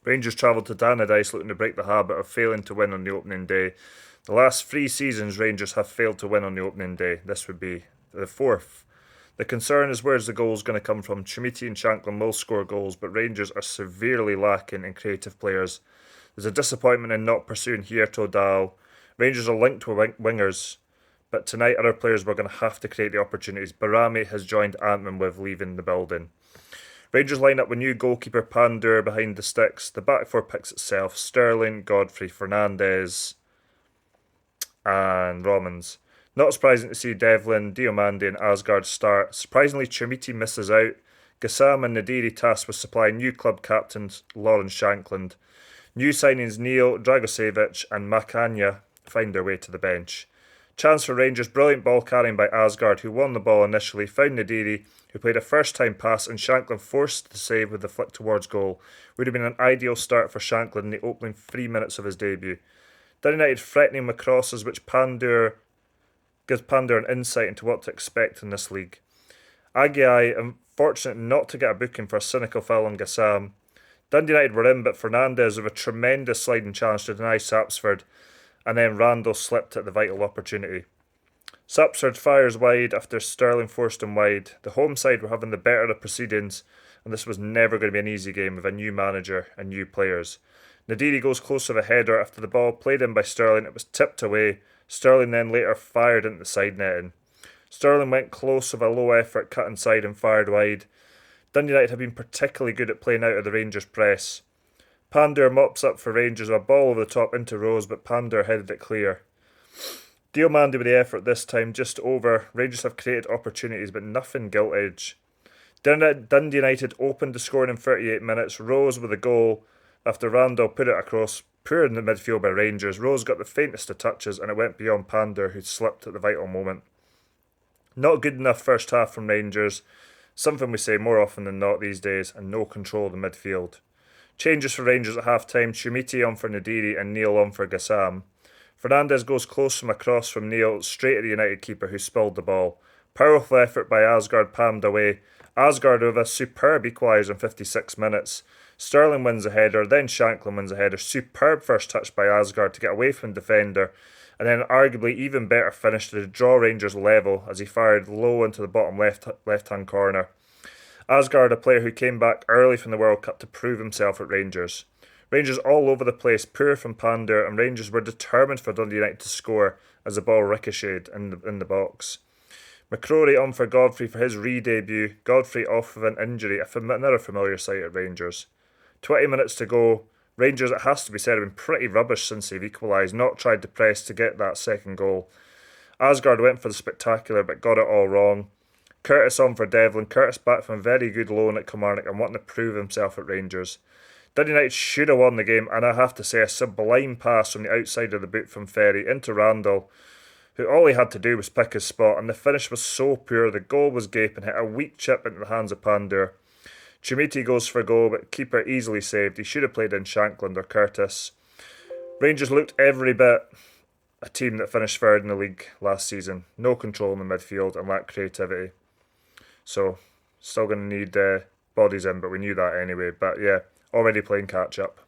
Rangers travelled to Tannadice looking to break the habit of failing to win on the opening day. The last 3 seasons Rangers have failed to win on the opening day. This would be the fourth. The concern is where's the goals going to come from. Chimiti and Shanklin will score goals, but Rangers are severely lacking in creative players. There's a disappointment in not pursuing Hierto Dal. Rangers are linked with wingers, but tonight other players were going to have to create the opportunities. Barami has joined Antman with leaving the building. Rangers line up with new goalkeeper Pandur behind the sticks. The back four picks itself. Sterling, Godfrey, Fernandez and Romans. Not surprising to see Devlin, Diomande and Asgard start. Surprisingly, Chimiti misses out. Gassam and Nadiri tasked with supplying new club captains Lawrence Shankland. New signings Neil, Dragosevic and Macanya find their way to the bench. Chance for Rangers, brilliant ball carrying by Asgard, who won the ball initially, found Nadiri, who played a first-time pass, and Shanklin forced the save with the flick towards goal. Would have been an ideal start for Shanklin in the opening 3 minutes of his debut. Dundee United threatening with crosses, which gives Pandur an insight into what to expect in this league. Aguiai, unfortunate not to get a booking for a cynical foul on Gassam. Dundee United were in, but Fernandez with a tremendous sliding challenge to deny Sapsford, and then Randall slipped at the vital opportunity. Sapsford fires wide after Sterling forced him wide. The home side were having the better of the proceedings, and this was never going to be an easy game with a new manager and new players. Nadiri goes close with a header after the ball played in by Sterling. It was tipped away. Sterling then later fired into the side netting. Sterling went close with a low effort cut inside and fired wide. Dundee United have been particularly good at playing out of the Rangers press. Pandur mops up for Rangers with a ball over the top into Rose, but Pandur headed it clear. Diomande with the effort this time, just over. Rangers have created opportunities, but nothing gilt-edge. Dundee United opened the scoring in 38 minutes. Rose with a goal after Randall put it across. Poor in the midfield by Rangers. Rose got the faintest of touches, and it went beyond Pandur, who slipped at the vital moment. Not good enough first half from Rangers. Something we say more often than not these days, and no control of the midfield. Changes for Rangers at half-time. Chimiti on for Nadiri and Neil on for Gassam. Fernandez goes close from a cross from Neil straight at the United keeper who spilled the ball. Powerful effort by Asgard palmed away. Asgard with a superb equaliser in 56 minutes. Sterling wins a header, then Shanklin wins a header. Superb first touch by Asgard to get away from the defender, and then arguably even better finish to draw Rangers level as he fired low into the bottom left-hand corner. Asgard, a player who came back early from the World Cup to prove himself at Rangers. Rangers all over the place, poor from Pandur, and Rangers were determined for Dundee United to score as the ball ricocheted in the box. McCrory on for Godfrey for his re-debut. Godfrey off with an injury, another familiar sight at Rangers. 20 minutes to go. Rangers, it has to be said, have been pretty rubbish since they've equalised, not tried to press to get that second goal. Asgard went for the spectacular but got it all wrong. Curtis on for Devlin. Curtis back from a very good loan at Kilmarnock and wanting to prove himself at Rangers. Dundee United should have won the game, and I have to say a sublime pass from the outside of the boot from Ferry into Randall, who all he had to do was pick his spot, and the finish was so poor. The goal was gaping, hit a weak chip into the hands of Pandur. Chimiti goes for a goal, but keeper easily saved. He should have played in Shankland or Curtis. Rangers looked every bit a team that finished third in the league last season. No control in the midfield and lacked creativity. So, still going to need bodies in, but we knew that anyway. But yeah, already playing catch up.